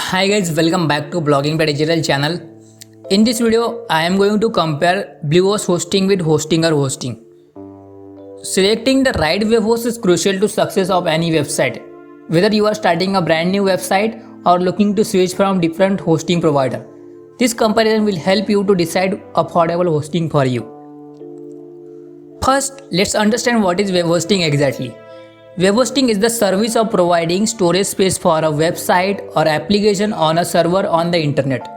Hi guys, welcome back to BloggingPlay digital channel. In this video, I am going to compare Bluehost hosting with Hostinger hosting. Selecting the right web host is crucial to success of any website. Whether you are starting a brand new website or looking to switch from different hosting provider, this comparison will help you to decide affordable hosting for you. First, let's understand what is web hosting exactly. Web hosting is the service of providing storage space for a website or application on a server on the internet.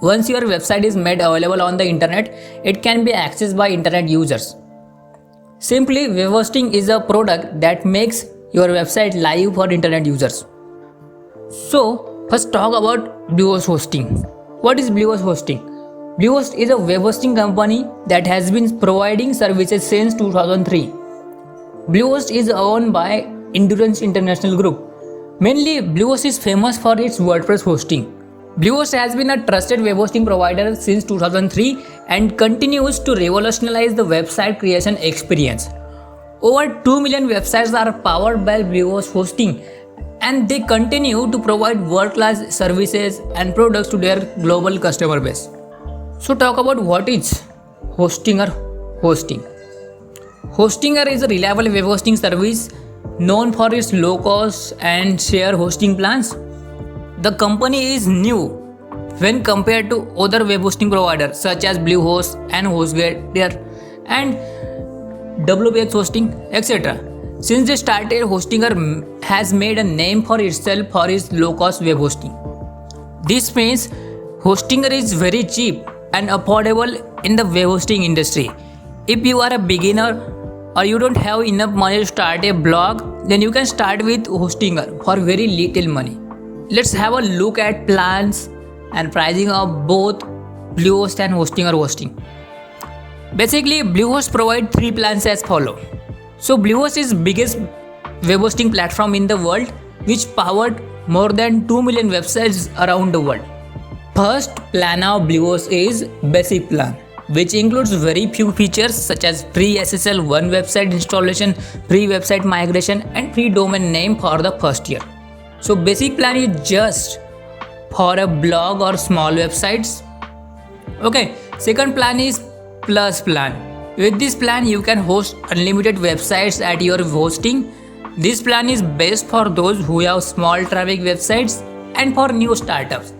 Once your website is made available on the internet, it can be accessed by internet users. Simply, web hosting is a product that makes your website live for internet users. So, first talk about Bluehost hosting. What is Bluehost hosting? Bluehost is a web hosting company that has been providing services since 2003. Bluehost is owned by Endurance International Group. Mainly, Bluehost is famous for its WordPress hosting. Bluehost has been a trusted web hosting provider since 2003 and continues to revolutionize the website creation experience. Over 2 million websites are powered by Bluehost hosting, and they continue to provide world-class services and products to their global customer base. So talk about what is Hostinger hosting. Hostinger is a reliable web hosting service known for its low cost and share hosting plans. The company is new when compared to other web hosting providers such as Bluehost and HostGator and WPX hosting, etc. Since they started, Hostinger has made a name for itself for its low cost web hosting. This means Hostinger is very cheap and affordable in the web hosting industry. If you are a beginner or you don't have enough money to start a blog, then you can start with Hostinger for very little money. Let's have a look at plans and pricing of both Bluehost and Hostinger hosting. Basically, Bluehost provides 3 plans as follow. So Bluehost is biggest web hosting platform in the world, which powered more than 2 million websites around the world. First plan of Bluehost is basic plan, which includes very few features such as free SSL 1 website installation, free website migration, and free domain name for the first year. So basic plan is just for a blog or small websites. Okay, second plan is plus plan. With this plan, you can host unlimited websites at your hosting. This plan is best for those who have small traffic websites and for new startups.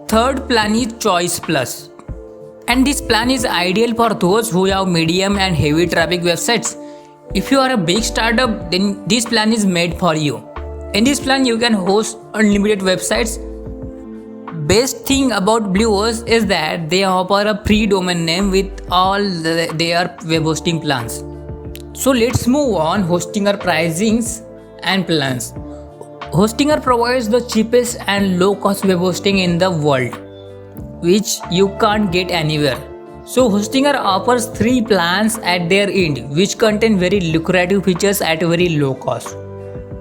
Third plan is choice plus. And this plan is ideal for those who have medium and heavy traffic websites. If you are a big startup, then this plan is made for you. In this plan, you can host unlimited websites. Best thing about Bluehost is that they offer a free domain name with all their web hosting plans. So let's move on Hostinger pricings and plans. Hostinger provides the cheapest and low cost web hosting in the world, which you can't get anywhere. So Hostinger offers 3 plans at their end, which contain very lucrative features at very low cost.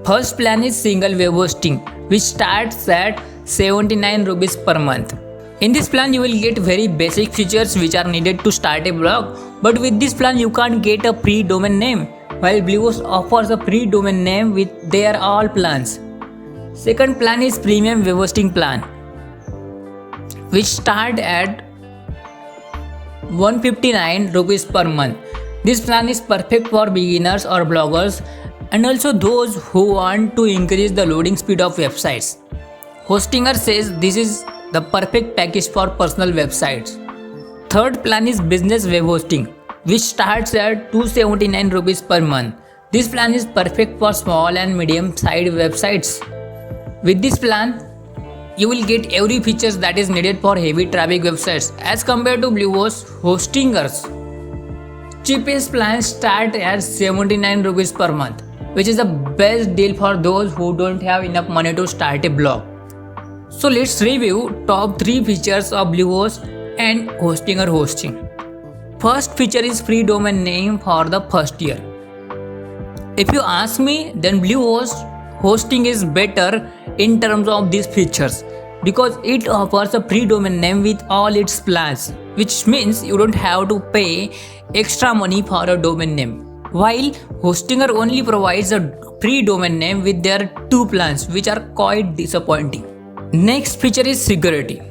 First plan is single web hosting, which starts at 79 rupees per month. In this plan, you will get very basic features which are needed to start a blog, but with this plan you can't get a free domain name, while Bluehost offers a free domain name with their all plans. Second plan is premium web hosting plan, which start at 159 rupees per month. This plan is perfect for beginners or bloggers and also those who want to increase the loading speed of websites. Hostinger says this is the perfect package for personal websites. Third plan is business web hosting, which starts at 279 rupees per month. This plan is perfect for small and medium sized websites. With this plan, you will get every feature that is needed for heavy traffic websites as compared to Bluehost. Hostinger's cheapest plan start at 79 rupees per month, which is the best deal for those who don't have enough money to start a blog. So let's review top 3 features of Bluehost and Hostinger hosting. First feature is free domain name for the first year. If you ask me, then Bluehost hosting is better in terms of these features because it offers a free domain name with all its plans, which means you don't have to pay extra money for a domain name. while Hostinger only provides a free domain name with their 2 plans, which are quite disappointing. Next feature is security.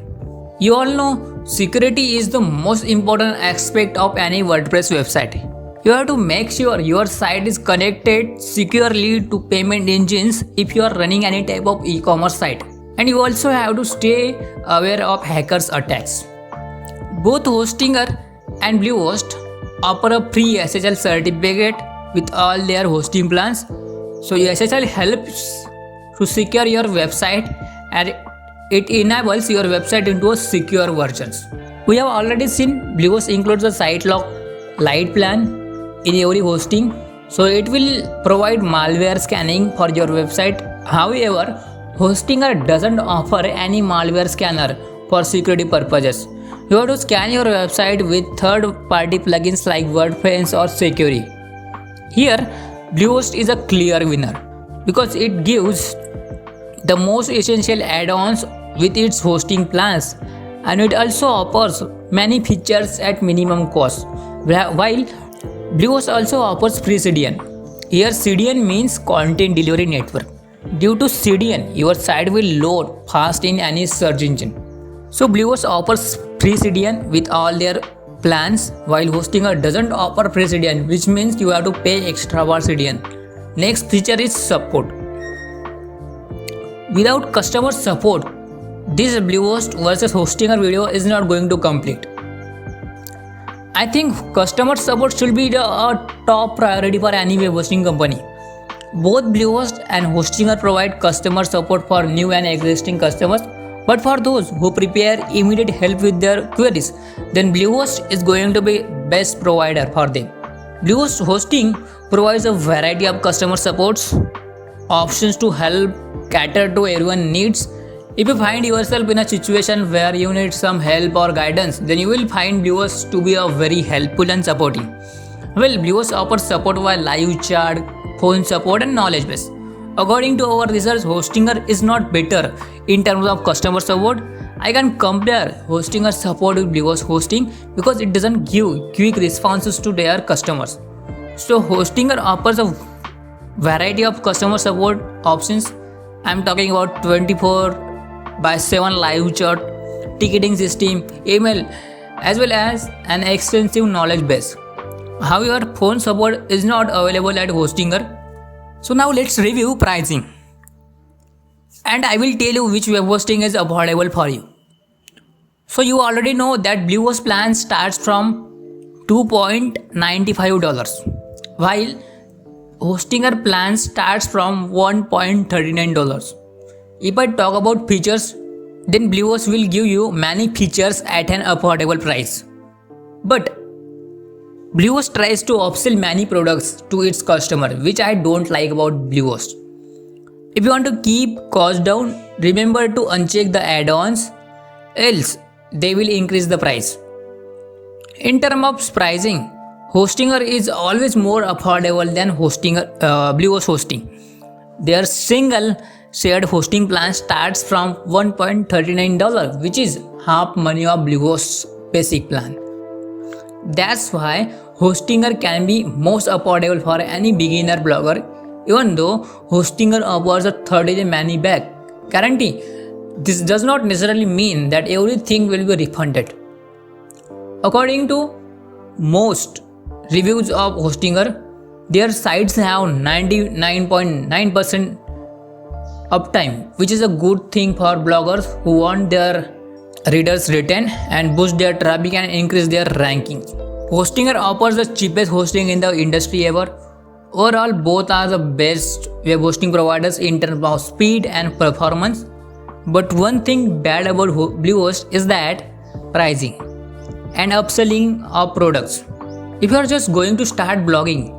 You all know security is the most important aspect of any WordPress website. You have to make sure your site is connected securely to payment engines if you are running any type of e-commerce site. And you also have to stay aware of hackers' attacks. Both Hostinger and Bluehost offer a free Ssl certificate with all their hosting plans. So Ssl helps to secure your website and it enables your website into a secure versions. We have already seen Bluehost includes a site lock light plan in every hosting, so it will provide malware scanning for your website. However, Hostinger doesn't offer any malware scanner for security purposes. You have to scan your website with third-party plugins like WordPress or Security. Here, Bluehost is a clear winner because it gives the most essential add-ons with its hosting plans, and it also offers many features at minimum cost. While Bluehost also offers free CDN. Here CDN means Content Delivery Network. Due to CDN, your site will load fast in any search engine. So Bluehost offers free CDN with all their plans, while Hostinger doesn't offer free CDN, which means you have to pay extra for CDN. Next feature is support. Without customer support, this Bluehost versus Hostinger video is not going to complete. I think customer support should be the top priority for any web hosting company. Both Bluehost and Hostinger provide customer support for new and existing customers, but for those who prepare immediate help with their queries, then Bluehost is going to be best provider for them. Bluehost Hosting provides a variety of customer supports options to help cater to everyone's needs. If you find yourself in a situation where you need some help or guidance, then you will find Bluehost to be a very helpful and supportive. Well, Bluehost offers support via live chat, phone support and knowledge base. According to our research, Hostinger is not better in terms of customer support. I can compare Hostinger support with Bluehost Hosting because it doesn't give quick responses to their customers. So Hostinger offers a variety of customer support options. I'm talking about 24/7 live chat, ticketing system, email, as well as an extensive knowledge base. However, phone support is not available at Hostinger. So now let's review pricing. And I will tell you which web hosting is affordable for you. So you already know that Bluehost plan starts from $2.95, while Hostinger plan starts from $1.39. If I talk about features, then Bluehost will give you many features at an affordable price. But Bluehost tries to upsell many products to its customer, which I don't like about Bluehost. If you want to keep cost down, remember to uncheck the add-ons, else they will increase the price. In terms of pricing, Hostinger is always more affordable than Bluehost Hosting. Their single shared hosting plan starts from $1.39, which is half money of Bluehost's basic plan. That's why Hostinger can be most affordable for any beginner blogger, even though Hostinger offers a 30-day money back guarantee. This does not necessarily mean that everything will be refunded. According to most reviews of Hostinger, their sites have 99.9% uptime, which is a good thing for bloggers who want their readers retain and boost their traffic and increase their rankings. Hostinger offers the cheapest hosting in the industry ever. Overall, both are the best web hosting providers in terms of speed and performance. But one thing bad about Bluehost is that pricing and upselling of products. If you are just going to start blogging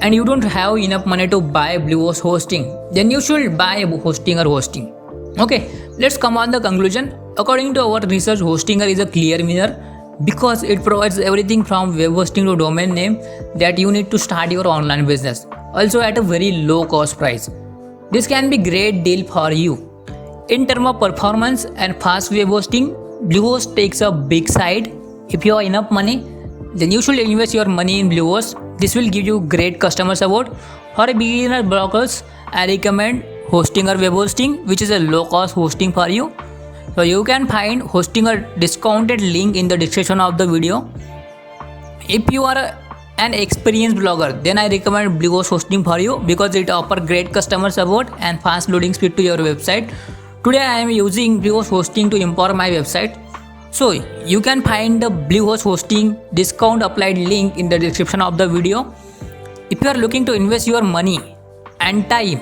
and you don't have enough money to buy Bluehost Hosting, then you should buy Hostinger Hosting. Okay, let's come on the conclusion. According to our research, Hostinger is a clear winner because it provides everything from web hosting to domain name that you need to start your online business, also at a very low cost price. This can be a great deal for you. In terms of performance and fast web hosting, Bluehost takes a big side. If you have enough money, then you should invest your money in Bluehost. This will give you great customer support. For beginner bloggers, I recommend hosting or web hosting, which is a low cost hosting for you. So you can find hosting a discounted link in the description of the video. If you are an experienced blogger, then I recommend Bluehost Hosting for you because it offers great customer support and fast loading speed to your website. Today I am using Bluehost Hosting to empower my website. So you can find the Bluehost Hosting discount applied link in the description of the video. If you are looking to invest your money and time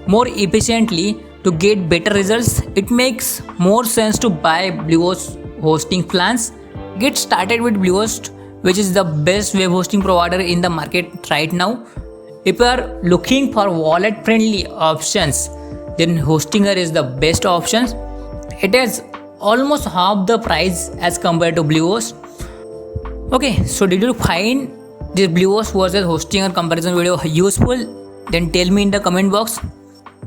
more efficiently to get better results, it makes more sense to buy Bluehost hosting plans. Get started with Bluehost, which is the best web hosting provider in the market right now. If you are looking for wallet friendly options, then Hostinger is the best option. It has almost half the price as compared to Bluehost. Okay, so did you find this Bluehost versus Hostinger comparison video useful? Then tell me in the comment box.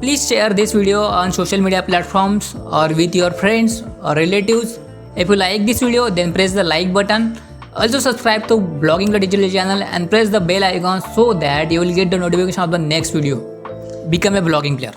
Please share this video on social media platforms or with your friends or relatives. If you like this video, then press the like button. Also subscribe to BloggingPlay digital channel and press the bell icon so that you will get the notification of the next video. Become a blogging player.